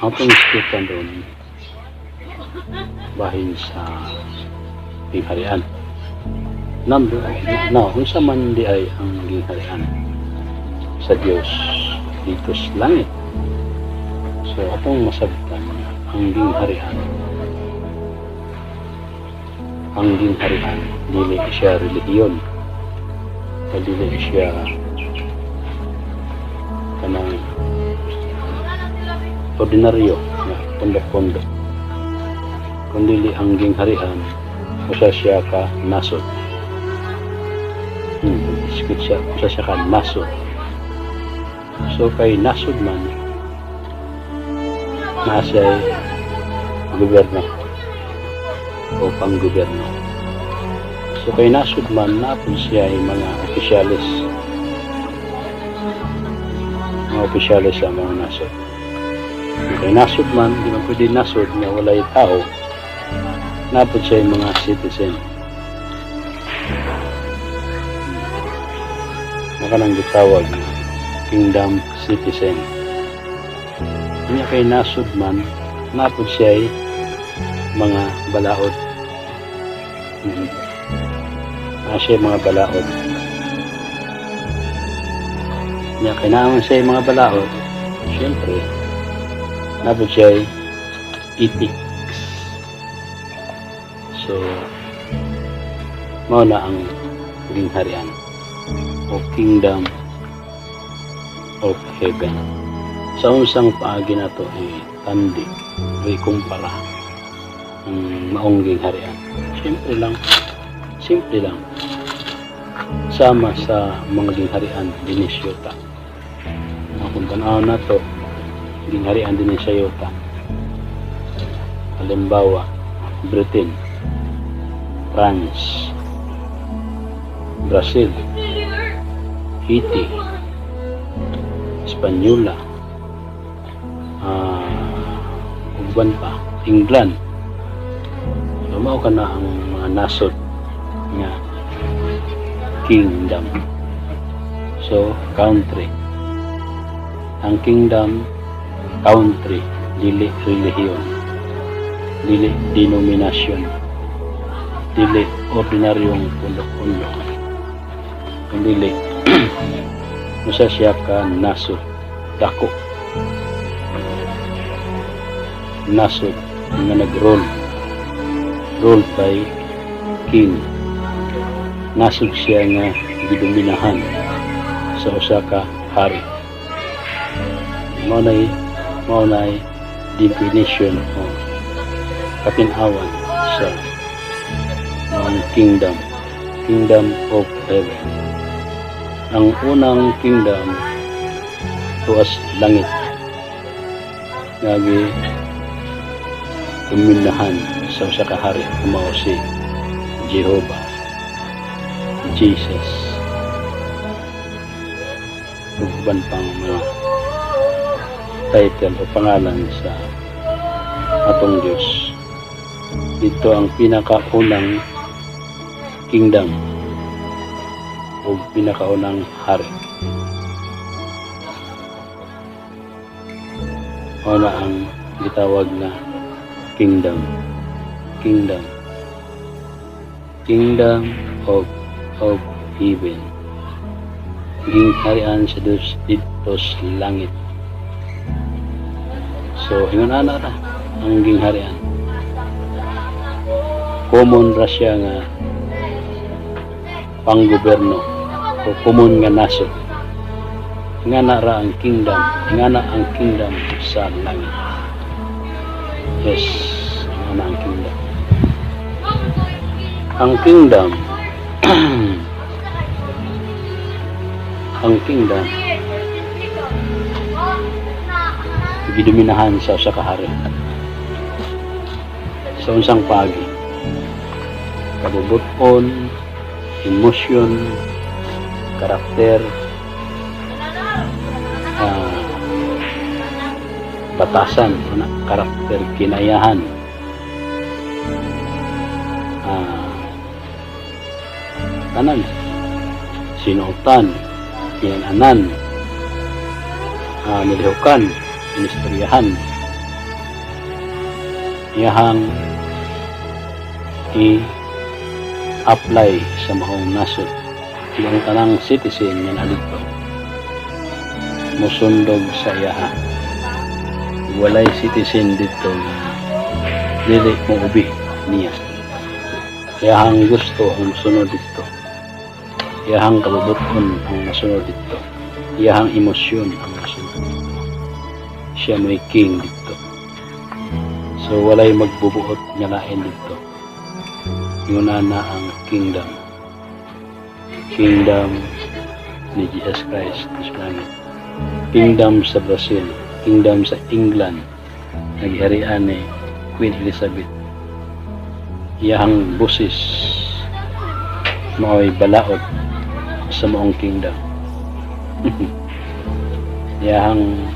atong iskutan doon bahin sa gingharian. Number now, unsa man di ay ang gingharian sa Dios dito sa langit. So atong masabtan ang gingharian dili siya relihiyon, dili siya kanang ordinaryo na pondok-pondok, kundi ang gingharian usa siya ka nasod. Usa siya ka nasod. So kay nasod man na siya gobyerno o panggobyerno. So kay nasod man napon siya ay mga opisyalis sa mga nasod. Kay nasod man, di man pwede nasod nga walay tao, napon siya ay mga citizen. Makanang gitawag na kingdom citizen. Kanya kay nasod man, napon siya ay mga balaod. Siya mga balaod. Kanya kay naman siya ay mga balaod, siyempre, napon siya ay ethics. So, mao na ang gingharian o kingdom of heaven. Sa unsang paagi na to ay tandi o ikumpara ang maong gingharian. Simple lang sama sa mga gingharian din sa yuta. Kung tanaw na to, gingharian din sa yuta. Halimbawa, Britain, France, Brazil, Haiti, Espanyola, uban pa, England. Mao ka na ang mga nasod nga kingdom. So, country. Ang kingdom, country, dili relihiyon, dili denominasyon, dili ordinaryong pundok-pundok, dili usa siya ka nasod dako, nasod nga nag-rule by king. Nasod siya nga gidominahan sa usa ka hari. Mao nay definition o kapinawan sa kingdom of heaven. Ang unang kingdom tuas langit nga dominahan sa usa ka hari, mao si Jehovah, Jesus, uban pang mga title o pangalan sa atong Diyos. Ito ang pinakaunang kingdom o pinakaunang hari. O na ang gitawag na kingdom of heaven. Gingharian sa Diyos dito sa langit. So, ingon ana ra ang gingharian. Common ra siya nga panggobyerno o common nga nasod. Ingana ra ang kingdom, ingana ang kingdom sa langit. Yes, ingana ang kingdom. Ang kingdom gidominahan sa usa ka hari. Sa unsang paagi, kabubuton, emosyon, karakter, batasan, karakter, kinayahan, tanan, sinuotan, kinanan, nilihukan, inistoryahan, iyahang i-apply sa mahong nasod. Yung tanang citizen nga dito musundog sa iyaha. Walay citizen dito na dili mo ubi niya. Iyahang gusto ang musunod dito. Iyahang kabubuton ang musunod dito. Iyahang emosyon ang musunod. Siya may king dito. So walay magbubuot nga lain dito. Yun na ang kingdom. Kingdom ni Jesus Christ this planet. Kingdom sa Brazil. Kingdom sa England. Naghiharian ni Queen Elizabeth. Iyahang busis mao'y balaod sa maong kingdom. Iyahang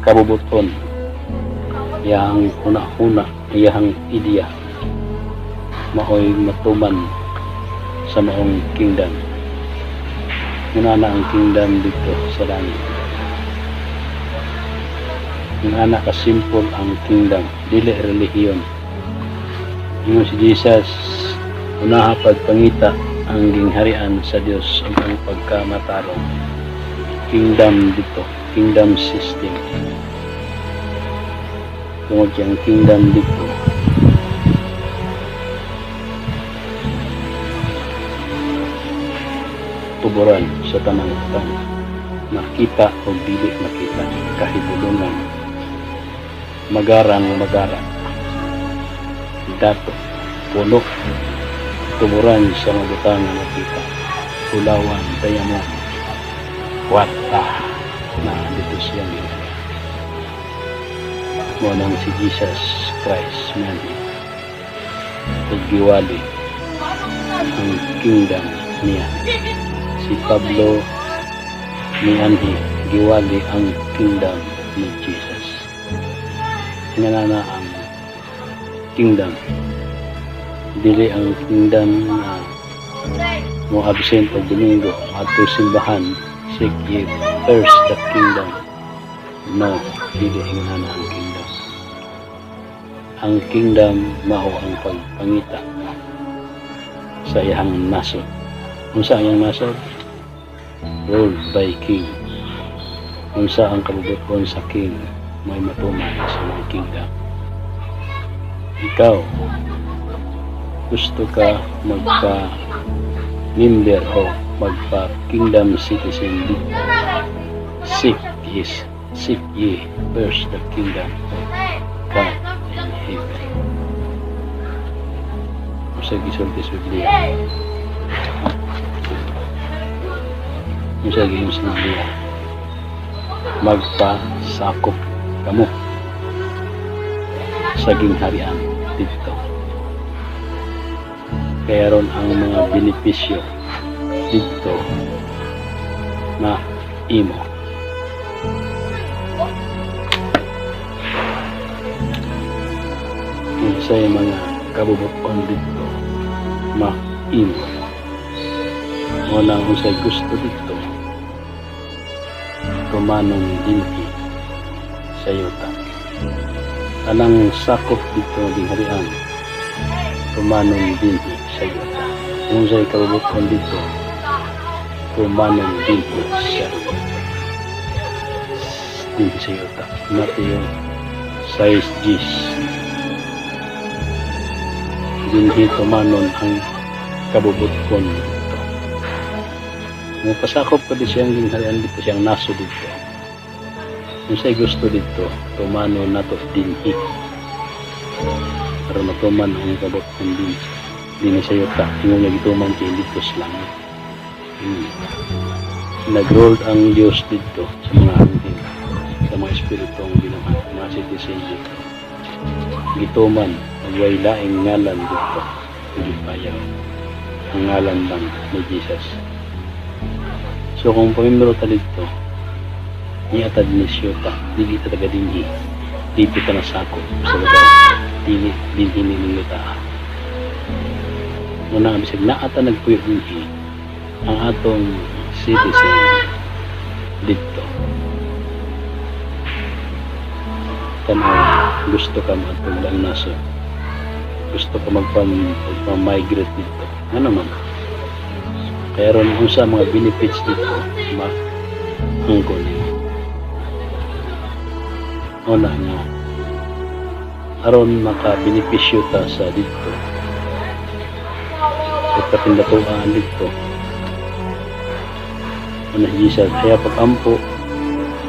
kabubuton, iyahang huna-huna, iyahang ideya mao'y matuman sa maong kingdom. Muna na ang kingdom dito sa langit. Muna na kasimple ang kingdom, dili relihiyon. Yung si Jesus unaha pagpangita ang gingharian sa Dios ug ang pagkamatarong kingdom dito, kingdom system. Tungod yang kingdom dito tuburan sa tanang utang, makita o dili makita, kahibulungan, magarang dato, puno, tuburan sa mabutang na nakita, pulawan, dayamon, wata na dito siya nila. Munang si Jesus Christ man paggiwali ang kingdom niya. Si Pablo niyanhi giwali ang kingdom ni Jesus. Hinanana ang kingdom, dili ang kingdom na mo absent o Domingo ato simbahan. Seek ye first the kingdom. No, dili hinanana ang kingdom. Ang kingdom mao ang pagpangita sa iyang nasod. Unsa ang iyang nasod? Ruled by king. Unsa ang kabubuton sa king? May matuman sa mga kingdom. Ikaw, gusto ka magpa-member o magpa-kingdom citizen dito? Seek ye first the kingdom of God in heaven. Sa gisulti sa Biblia. Sa gisulti sa Biblia. Magpasakop kamo sa gingharian dito. Kaya ron ang mga benepisyo dito na imo. Sa mga kabubuton dito ma imo. Walang usay gusto dito tumanong dinhi sa yuta. Anang sakop dito gingharian tumanong dinhi sa yuta. Usay kabubuton dito tumanong dinhi sa yuta. Mateo 6:10. Dinhi tumanon ang kabubuton dito. Pasakop ko di siyang gingharian dito, siyang naso dito. Kung siya'y gusto dito, tumanon na to dinhi. Para matuman ang kabubuton din. Dini sa yuta, yung nagituman siya dito sa langit. Nag-rolled ang Diyos dito sa mga anting, sa mga espiritu ang ginawa, mga citizen dito. Gituman, nagway laing ngalan dito, hindi payaw. Ang ngalan lang ni Jesus. So kung pamimiro ta dito, niatad ni siyota, dili talaga dinhi, dito ka nasako sa lugar, dili dinhi ni yuta. Muna bisag naata nagpuyo dinhi, ang atong citizen dito. Tanaw gusto ka magtulang naso, gusto ka magpa-migrate dito, ano man, kaya ron kung sa mga benefits dito, hangkon una nga aron maka-benepisyo ta sa dito sa kapindatuan dito. Una gisag kaya pag-ampo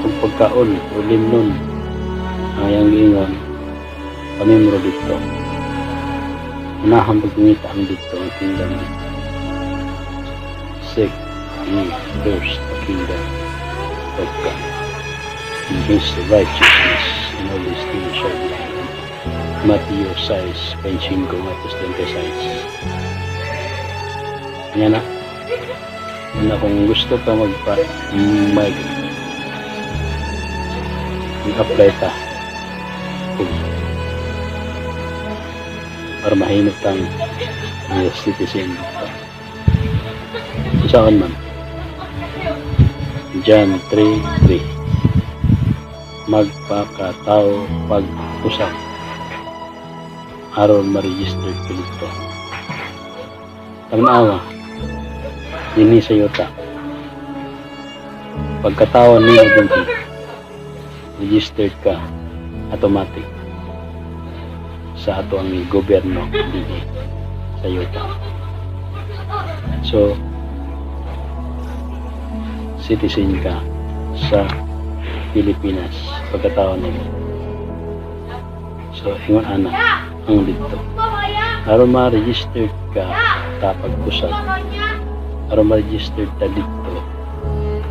kung pagkaon o limnon ang iyang giingon pamimro dito, unahang pagkumita ang dito ang kingdom dito. Seek ye first the kingdom of God and His righteousness, and all these things shall be added. Matthew 6:25, Matthew 26. Yan na. Yan na, kung gusto ka mag-apply ta para mahinap kang US citizen dito. Saan man? John 3:3, magpakatao pag-usap aron ma-register ka dito. Tanawa dinhi sa yuta pagkatawan niyo dito registered ka automatic sa ato ang gobyerno dinhi sa yuta. So citizen ka sa Pilipinas pagkatawan nimo. So ingon ana ang dito aron ma-register ka tapag pusat, aron ma-register ta dito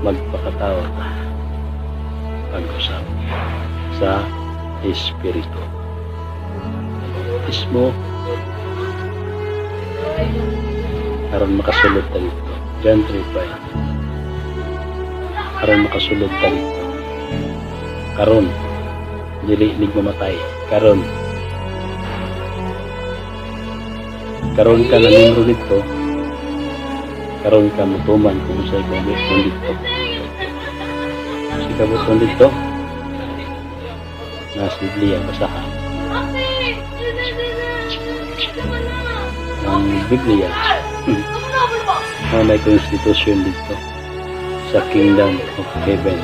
magpakatao ta pag-usap sa Espiritu mismo aron makasulod ta dito. John 3:5, aron makasulod ta dito karon dili mamatay karon ka na membro dito, karon ka mutuman kung sa ikabuton dito. Sa ikabuton dito nasa Biblia basahan ang Biblia may constitution dito sa Kingdom of Heaven.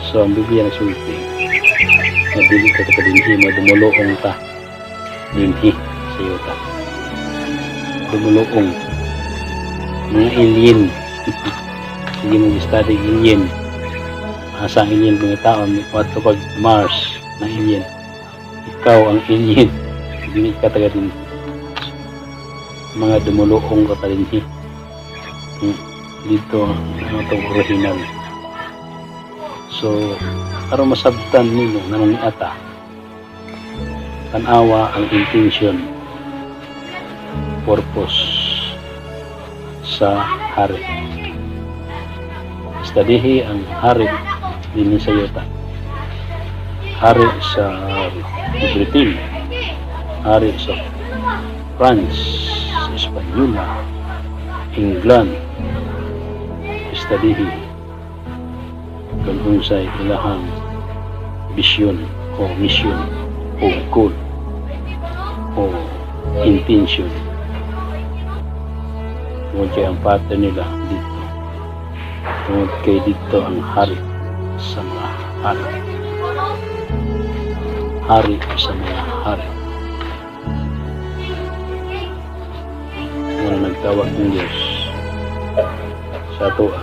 So ang Biblia nagsulti na dili ka dinhi madumuloong ta dinhi sa iyo ta dumuluong mga alien. Hindi mo study alien, asa ang alien mga tao wato pag Mars na alien, ikaw ang alien, hindi ka taga din mga dumuluong ka din dito ang itong original. So aron masabtan nimo naman ata tanawa ang intention purpose sa hari. Studihi ang hari din sa yuta, hari sa Britain, hari sa France, sa Espanyola, England. Studihi kung unsay ilahang vision o mission o goal o intention. Tungod kay ang pattern nila dito, tungod kay dito ang hari sa mga hari, hari sa mga hari. Wala nagtawag ng Diyos sa ato